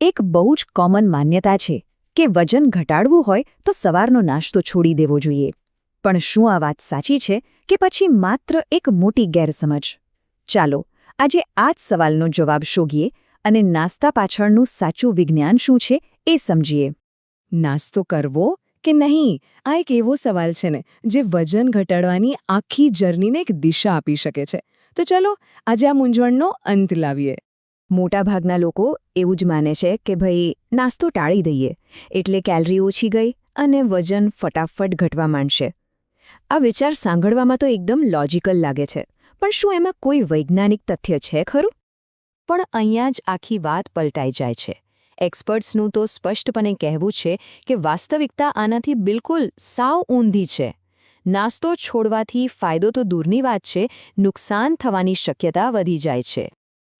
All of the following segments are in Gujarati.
એક બહુ જ કોમન માન્યતા છે કે વજન ઘટાડવું હોય તો સવારનો નાસ્તો છોડી દેવો જોઈએ. પણ શું આ વાત સાચી છે કે પછી માત્ર એક મોટી ગેરસમજ? ચાલો આજે આ જ સવાલનો જવાબ શોધીએ અને નાસ્તા પાછળનું સાચું વિજ્ઞાન શું છે એ સમજીએ. નાસ્તો કરવો કે નહીં, આ એક એવો સવાલ છે ને જે વજન ઘટાડવાની આખી જર્નીને એક દિશા આપી શકે છે. તો ચલો આજે આ મૂંઝવણનો અંત લાવીએ. મોટાભાગના લોકો એવું જ માને છે કે ભાઈ નાસ્તો ટાળી દઈએ એટલે કેલરી ઓછી ગઈ અને વજન ફટાફટ ઘટવા માંડશે. આ વિચાર સાંભળવામાં તો એકદમ લોજિકલ લાગે છે, પણ શું એમાં કોઈ વૈજ્ઞાનિક તથ્ય છે ખરું? પણ અહીંયા જ આખી વાત પલટાઈ જાય છે. એક્સપર્ટ્સનું તો સ્પષ્ટપણે કહેવું છે કે વાસ્તવિકતા આનાથી બિલકુલ સાવ ઊંધી છે. નાસ્તો છોડવાથી ફાયદો તો દૂરની વાત છે, નુકસાન થવાની શક્યતા વધી જાય છે.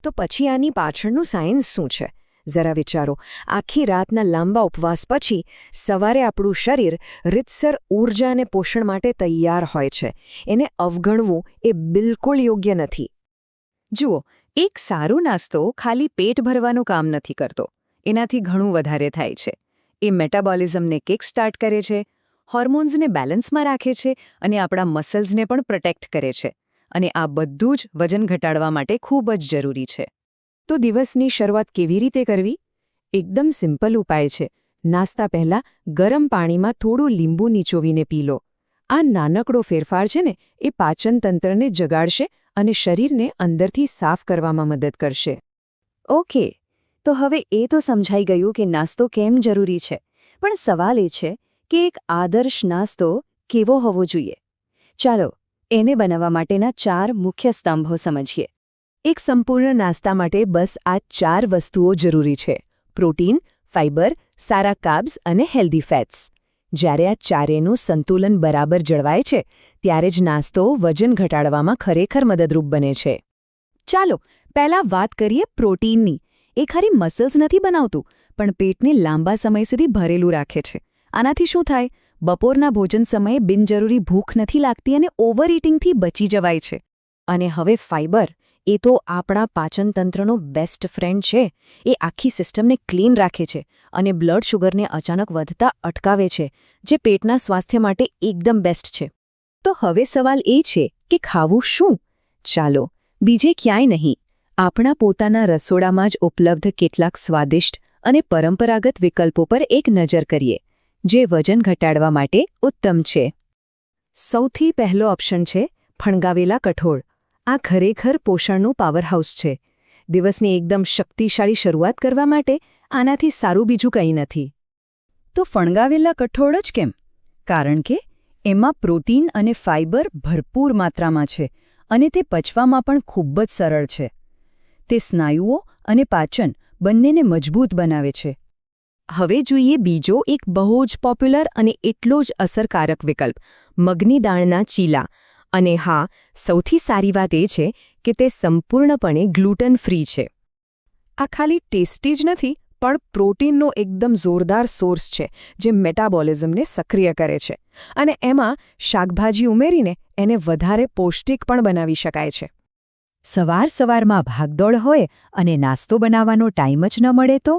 તો પછી આની પાછળનું સાયન્સ શું છે? જરા વિચારો. આખી રાતના લાંબા ઉપવાસ પછી સવારે આપણું શરીર રીતસર ઊર્જા અને પોષણ માટે તૈયાર હોય છે. એને અવગણવું એ બિલકુલ યોગ્ય નથી. જુઓ, એક સારો નાસ્તો ખાલી પેટ ભરવાનું કામ નથી કરતો. એનાથી ઘણું વધારે થાય છે. એ મેટાબોલિઝમને કિકસ્ટાર્ટ કરે છે, હોર્મોન્સને બેલેન્સમાં રાખે છે અને આપણા મસલ્સને પણ પ્રોટેક્ટ કરે છે. અને આ બધું જ વજન ઘટાડવા માટે ખૂબ જ જરૂરી છે. તો દિવસની શરૂઆત કેવી રીતે કરવી? એકદમ સિમ્પલ ઉપાય છે. નાસ્તા પહેલાં ગરમ પાણીમાં થોડું લીંબુ નીચોવીને પી લો. આ નાનકડો ફેરફાર છે ને એ પાચન તંત્રને જગાડશે અને શરીરને અંદરથી સાફ કરવામાં મદદ કરશે. ઓકે, તો હવે એ તો સમજાઈ ગયું કે નાસ્તો કેમ જરૂરી છે. પણ સવાલ એ છે કે એક આદર્શ નાસ્તો કેવો હોવો જોઈએ? ચાલો એને બનાવવા માટેના 4 મુખ્ય સ્તંભો સમજીએ. એક સંપૂર્ણ નાસ્તા માટે બસ આ 4 વસ્તુઓ જરૂરી છે: પ્રોટીન, ફાઇબર, સારા કાર્બ્સ અને હેલ્ધી ફેટ્સ. જ્યારે આ ચારેયનું સંતુલન બરાબર જળવાય છે ત્યારે જ નાસ્તો વજન ઘટાડવામાં ખરેખર મદદરૂપ બને છે. ચાલો પહેલાં વાત કરીએ પ્રોટીનની. એ ખાલી મસલ્સ નથી બનાવતું, પણ પેટને લાંબા સમય સુધી ભરેલું રાખે છે. આનાથી શું થાય? બપોરના ભોજન સમયે બિનજરૂરી ભૂખ નથી લાગતી અને ઓવર ઇટિંગથી બચી જવાય છે. અને હવે ફાઇબર, એ તો આપણા પાચનતંત્રનો બેસ્ટ ફ્રેન્ડ છે. એ આખી સિસ્ટમને ક્લીન રાખે છે અને બ્લડ શુગરને અચાનક વધતા અટકાવે છે, જે પેટના સ્વાસ્થ્ય માટે એકદમ બેસ્ટ છે. તો હવે સવાલ એ છે કે ખાવું શું? ચાલો બીજે ક્યાંય નહીં, આપણા પોતાના રસોડામાં જ ઉપલબ્ધ કેટલાક સ્વાદિષ્ટ અને પરંપરાગત વિકલ્પો પર એક નજર કરીએ, જે વજન ઘટાડવા માટે ઉત્તમ છે. સૌથી પહેલો ઓપ્શન છે ફણગાવેલા કઠોળ. આ ખરેખર પોષણનું પાવરહાઉસ છે. દિવસની એકદમ શક્તિશાળી શરૂઆત કરવા માટે આનાથી સારું બીજું કંઈ નથી. તો ફણગાવેલા કઠોળ જ કેમ? કારણ કે એમાં પ્રોટીન અને ફાઇબર ભરપૂર માત્રામાં છે અને તે પચવામાં પણ ખૂબ જ સરળ છે. તે સ્નાયુઓ અને પાચન બંનેને મજબૂત બનાવે છે. હવે જોઈએ બીજો એક બહુ જ પોપ્યુલર અને એટલો જ અસરકારક વિકલ્પ: મગની દાળના ચીલા. અને હા, સૌથી સારી વાત એ છે કે તે સંપૂર્ણપણે ગ્લુટન ફ્રી છે. આ ખાલી ટેસ્ટી જ નથી, પણ પ્રોટીનનો એકદમ જોરદાર સોર્સ છે, જે મેટાબોલિઝમને સક્રિય કરે છે. અને એમાં શાકભાજી ઉમેરીને એને વધારે પૌષ્ટિક પણ બનાવી શકાય છે. સવારમાં ભાગદોડ હોય અને નાસ્તો બનાવવાનો ટાઈમ જ ન મળે તો?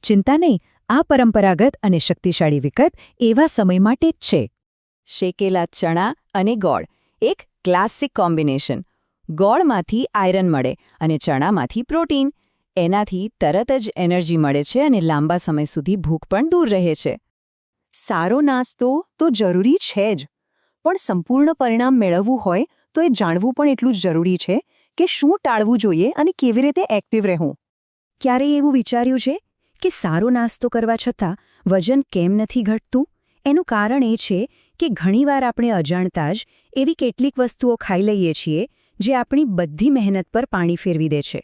ચિંતા નહીં, આ પરંપરાગત અને શક્તિશાળી વિકલ્પ એવા સમય માટે જ છે. શેકેલા ચણા અને ગોળ, એક ક્લાસિક કોમ્બિનેશન. ગોળમાંથી આયરન મળે અને ચણામાંથી પ્રોટીન. એનાથી તરત જ એનર્જી મળે છે અને લાંબા સમય સુધી ભૂખ પણ દૂર રહે છે. સારો નાસ્તો તો જરૂરી છે જ, પણ સંપૂર્ણ પરિણામ મેળવવું હોય તો એ જાણવું પણ એટલું જ જરૂરી છે કે શું ટાળવું જોઈએ અને કેવી રીતે એક્ટિવ રહેવું. ક્યારેય એવું વિચાર્યું છે કે સારો નાસ્તો કરવા છતાં વજન કેમ નથી ઘટતું? એનું કારણ એ છે કે ઘણીવાર આપણે અજાણતા જ એવી કેટલીક વસ્તુઓ ખાઈ લઈએ છીએ જે આપણી બધી મહેનત પર પાણી ફેરવી દે છે.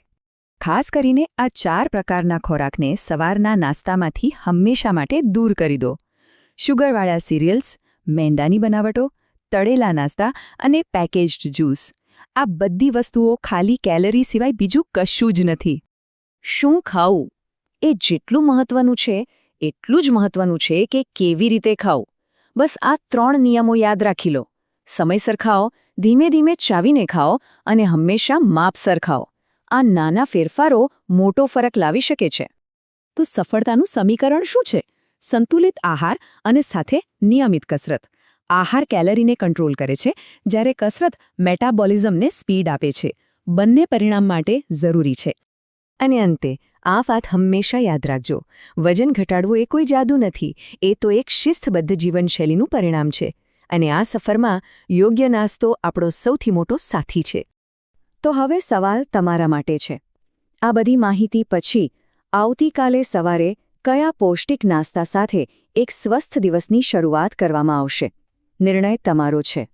ખાસ કરીને આ 4 પ્રકારના ખોરાકને સવારના નાસ્તામાંથી હંમેશા માટે દૂર કરી દો. શુગરવાળા સિરિયલ્સ, મેંદાની બનાવટો, તળેલા નાસ્તા અને પેકેજ્ડ જ્યુસ. આ બધી વસ્તુઓ ખાલી કેલરી સિવાય બીજું કશું જ નથી. શું ખાવું એ જેટલું મહત્વનું છે એટલું જ મહત્વનું છે કે કેવી રીતે ખાવું. બસ આ 3 નિયમો યાદ રાખી લો. સમયસર ખાઓ, ધીમે ધીમે ચાવીને ખાઓ અને હંમેશા માપસર ખાઓ. આ નાના ફેરફારો મોટો ફરક લાવી શકે છે. તો સફળતાનું સમીકરણ શું છે? સંતુલિત આહાર અને સાથે નિયમિત કસરત. આહાર કેલરીને કંટ્રોલ કરે છે, જ્યારે કસરત મેટાબોલિઝમને સ્પીડ આપે છે. બંને પરિણામ માટે જરૂરી છે. અને અંતે આ વાત હંમેશા યાદ રાખજો, વજન ઘટાડવું એ કોઈ જાદુ નથી, એ તો એક શિસ્તબદ્ધ જીવનશૈલીનું પરિણામ છે. અને આ સફરમાં યોગ્ય નાસ્તો આપણો સૌથી મોટો સાથી છે. તો હવે સવાલ તમારા માટે છે. આ બધી માહિતી પછી આવતીકાલે સવારે કયા પૌષ્ટિક નાસ્તા સાથે એક સ્વસ્થ દિવસની શરૂઆત કરવામાં આવશે? નિર્ણય તમારો છે.